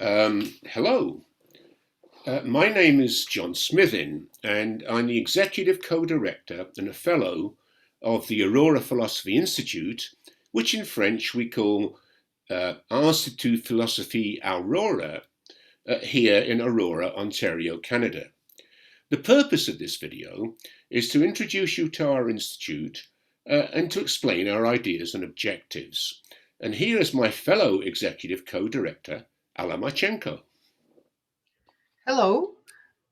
Hello, my name is John Smithin, and I'm the Executive Co-Director and a Fellow of the Aurora Philosophy Institute, which in French we call Institut Philosophy Aurora, here in Aurora, Ontario, Canada. The purpose of this video is to introduce you to our institute and to explain our ideas and objectives. And here is my fellow Executive Co-Director, Alla Marchenko. Hello,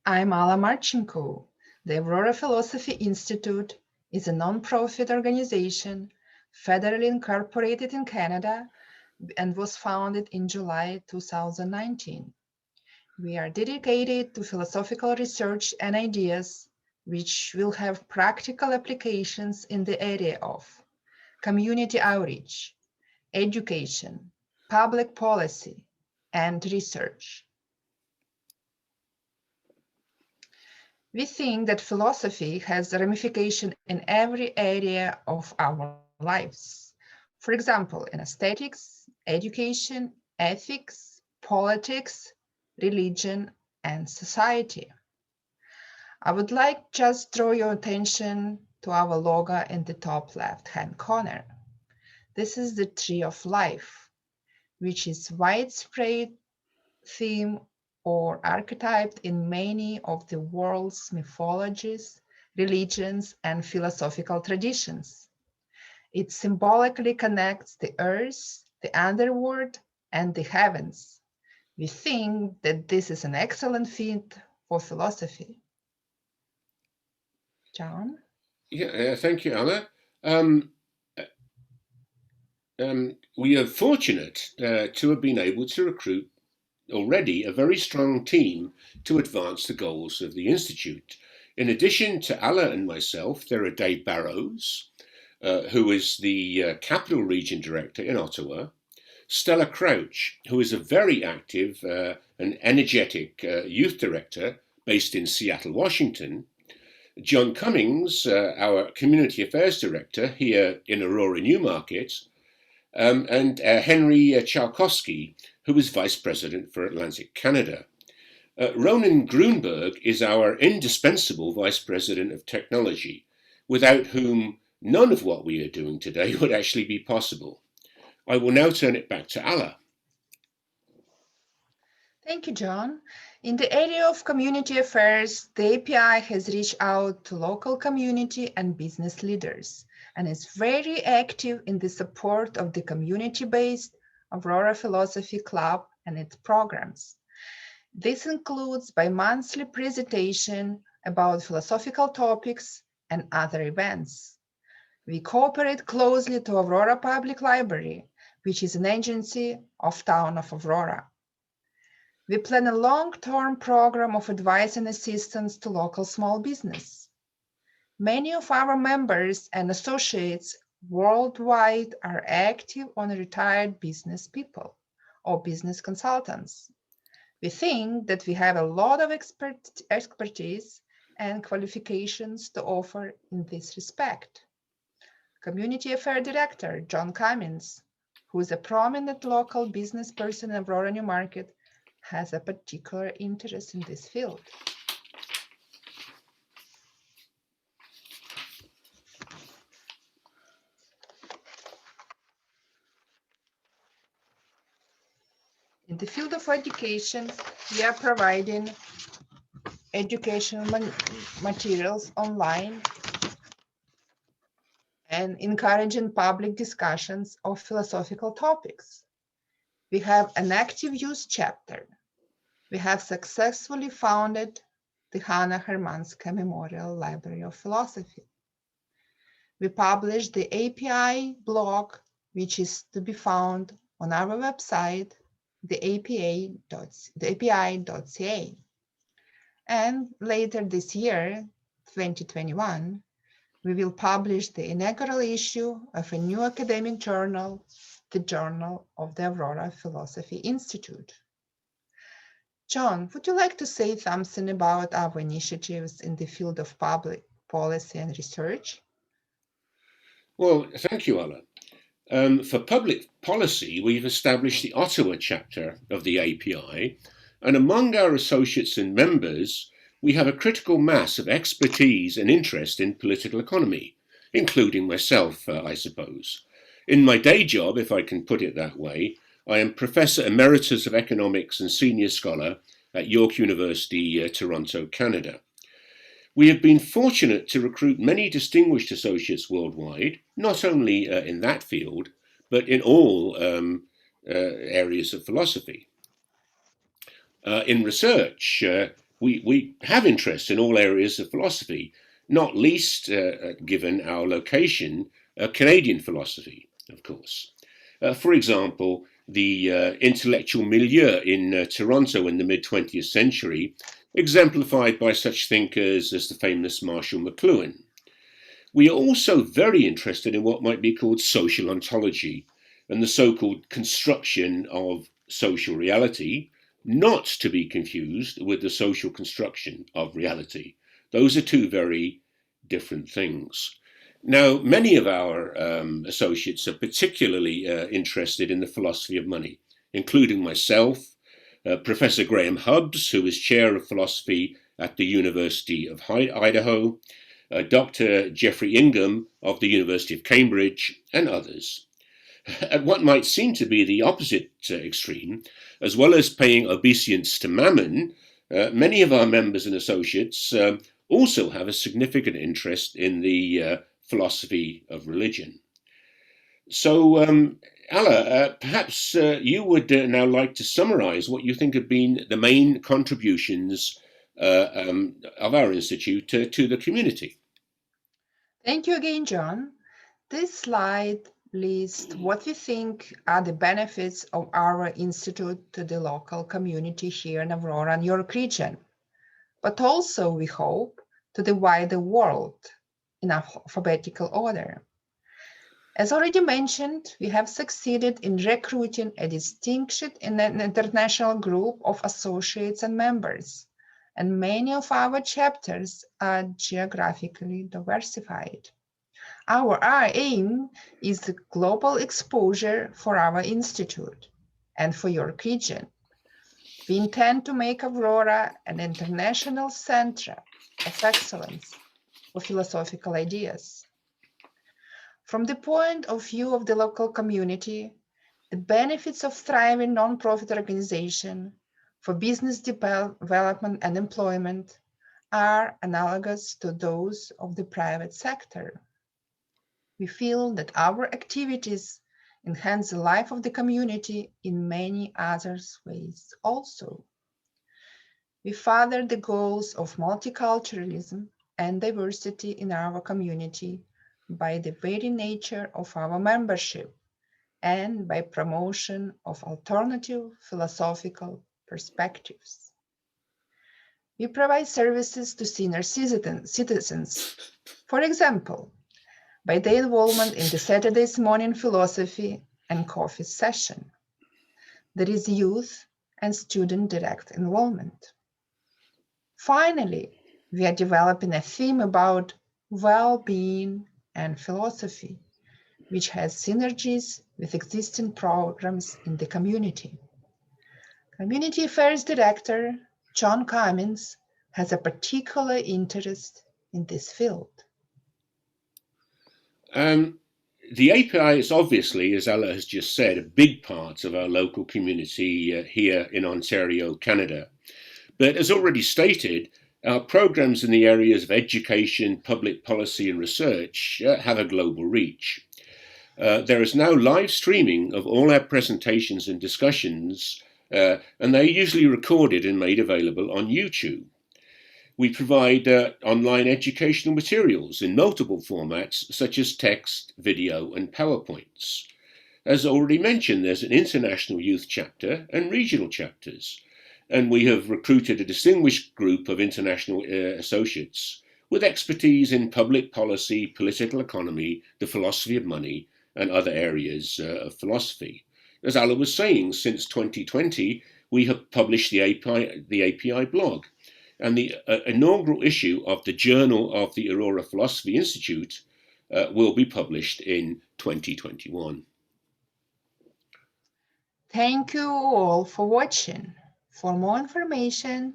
I'm Alla Marchenko. The Aurora Philosophy Institute is a non-profit organization federally incorporated in Canada and was founded in July 2019. We are dedicated to philosophical research and ideas which will have practical applications in the area of community outreach, education, public policy, and research. We think that philosophy has ramification in every area of our lives. For example, in aesthetics, education, ethics, politics, religion, and society. I would like just draw your attention to our logo in the top left-hand corner. This is the tree of life, which is widespread theme or archetyped in many of the world's mythologies, religions, and philosophical traditions. It symbolically connects the earth, the underworld, and the heavens. We think that this is an excellent fit for philosophy. John? Yeah, thank you, Anna. We are fortunate to have been able to recruit already a very strong team to advance the goals of the Institute. In addition to Alla and myself, there are Dave Barrows, who is the Capital Region Director in Ottawa, Stella Crouch, who is a very active and energetic youth director based in Seattle, Washington, John Cummings, our Community Affairs Director here in Aurora Newmarket, and Henry Tchaikovsky, who is Vice President for Atlantic Canada. Ronan Grunberg is our indispensable Vice President of Technology, without whom none of what we are doing today would actually be possible. I will now turn it back to Alla. Thank you, John. In the area of community affairs, the API has reached out to local community and business leaders and is very active in the support of the community-based Aurora Philosophy Club and its programs. This includes bi-monthly presentation about philosophical topics and other events. We cooperate closely to Aurora Public Library, which is an agency of Town of Aurora. We plan a long-term program of advice and assistance to local small business. Many of our members and associates worldwide are active on retired business people or business consultants. We think that we have a lot of expertise and qualifications to offer in this respect. Community Affairs Director John Cummings, who is a prominent local business person in Aurora Newmarket, has a particular interest in this field. In the field of education, we are providing educational materials online and encouraging public discussions of philosophical topics. We have an active youth chapter. We have successfully founded the Hanna Hermanska Memorial Library of Philosophy. We publish the API blog, which is to be found on our website, theapi.ca. And later this year, 2021, we will publish the inaugural issue of a new academic journal, the Journal of the Aurora Philosophy Institute. John, would you like to say something about our initiatives in the field of public policy and research? Well, thank you, Alla. For public policy, we've established the Ottawa chapter of the API, and among our associates and members, we have a critical mass of expertise and interest in political economy, including myself, I suppose. In my day job, if I can put it that way, I am Professor Emeritus of Economics and Senior Scholar at York University, Toronto, Canada. We have been fortunate to recruit many distinguished associates worldwide, not only in that field, but in all areas of philosophy. In research, we have interests in all areas of philosophy, not least, given our location, Canadian philosophy, of course. For example, the intellectual milieu in Toronto in the mid-20th century, exemplified by such thinkers as the famous Marshall McLuhan. We are also very interested in what might be called social ontology and the so-called construction of social reality, not to be confused with the social construction of reality. Those are two very different things. Now, many of our associates are particularly interested in the philosophy of money, including myself, Professor Graham Hubbs, who is Chair of Philosophy at the University of Idaho, Dr. Jeffrey Ingham of the University of Cambridge, and others. At what might seem to be the opposite extreme, as well as paying obeisance to Mammon, many of our members and associates also have a significant interest in the philosophy of religion. So, Alla, perhaps you would now like to summarize what you think have been the main contributions of our institute to the community. Thank you again, John. This slide lists what we think are the benefits of our institute to the local community here in Aurora and York region, but also, we hope, to the wider world in alphabetical order. As already mentioned, we have succeeded in recruiting a distinguished and an international group of associates and members, and many of our chapters are geographically diversified. Our aim is the global exposure for our institute and for your region. We intend to make Aurora an international center of excellence for philosophical ideas. From the point of view of the local community, the benefits of thriving nonprofit organization for business development and employment are analogous to those of the private sector. We feel that our activities enhance the life of the community in many other ways also. We further the goals of multiculturalism and diversity in our community by the very nature of our membership and by promotion of alternative philosophical perspectives. We provide services to senior citizens, for example, by their involvement in the Saturday's morning philosophy and coffee session. There is youth and student direct involvement. Finally, we are developing a theme about well-being and philosophy, which has synergies with existing programs in the community. Community Affairs Director John Cummins has a particular interest in this field. The API is obviously, as Alla has just said, a big part of our local community here in Ontario, Canada. But as already stated, our programs in the areas of education, public policy and research have a global reach. There is now live streaming of all our presentations and discussions, and they're usually recorded and made available on YouTube. We provide online educational materials in multiple formats, such as text, video, and PowerPoints. As already mentioned, there's an international youth chapter and regional chapters, and we have recruited a distinguished group of international associates with expertise in public policy, political economy, the philosophy of money, and other areas of philosophy. As Alla was saying, since 2020, we have published the API blog, and the inaugural issue of the Journal of the Aurora Philosophy Institute will be published in 2021. Thank you all for watching. For more information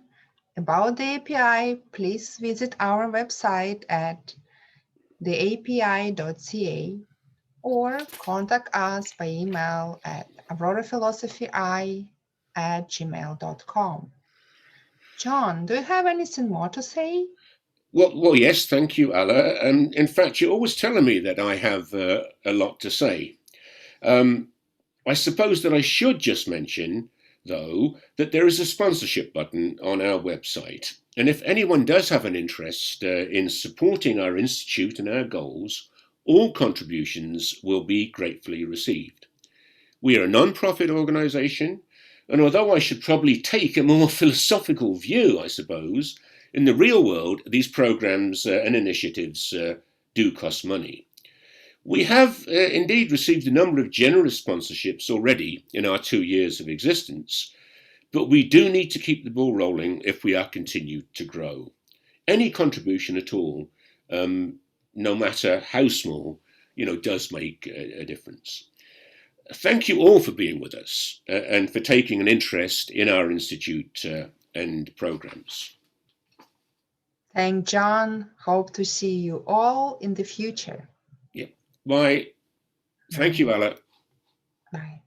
about the API, please visit our website at theapi.ca or contact us by email at auroraphilosophy@gmail.com. John, do you have anything more to say? Well, yes, thank you, Alla. And in fact, you're always telling me that I have a lot to say. Um, I suppose that I should just mention, though, that there is a sponsorship button on our website. And if anyone does have an interest in supporting our institute and our goals, all contributions will be gratefully received. We are a non-profit organisation, and although I should probably take a more philosophical view, I suppose, in the real world, these programs and initiatives do cost money. We have indeed received a number of generous sponsorships already in our 2 years of existence, but we do need to keep the ball rolling if we are continued to grow. Any contribution at all, no matter how small, does make a difference. Thank you all for being with us and for taking an interest in our institute and programs. Thank John. Hope to see you all in the future. Yeah. Bye. Thank you, Alla. Bye.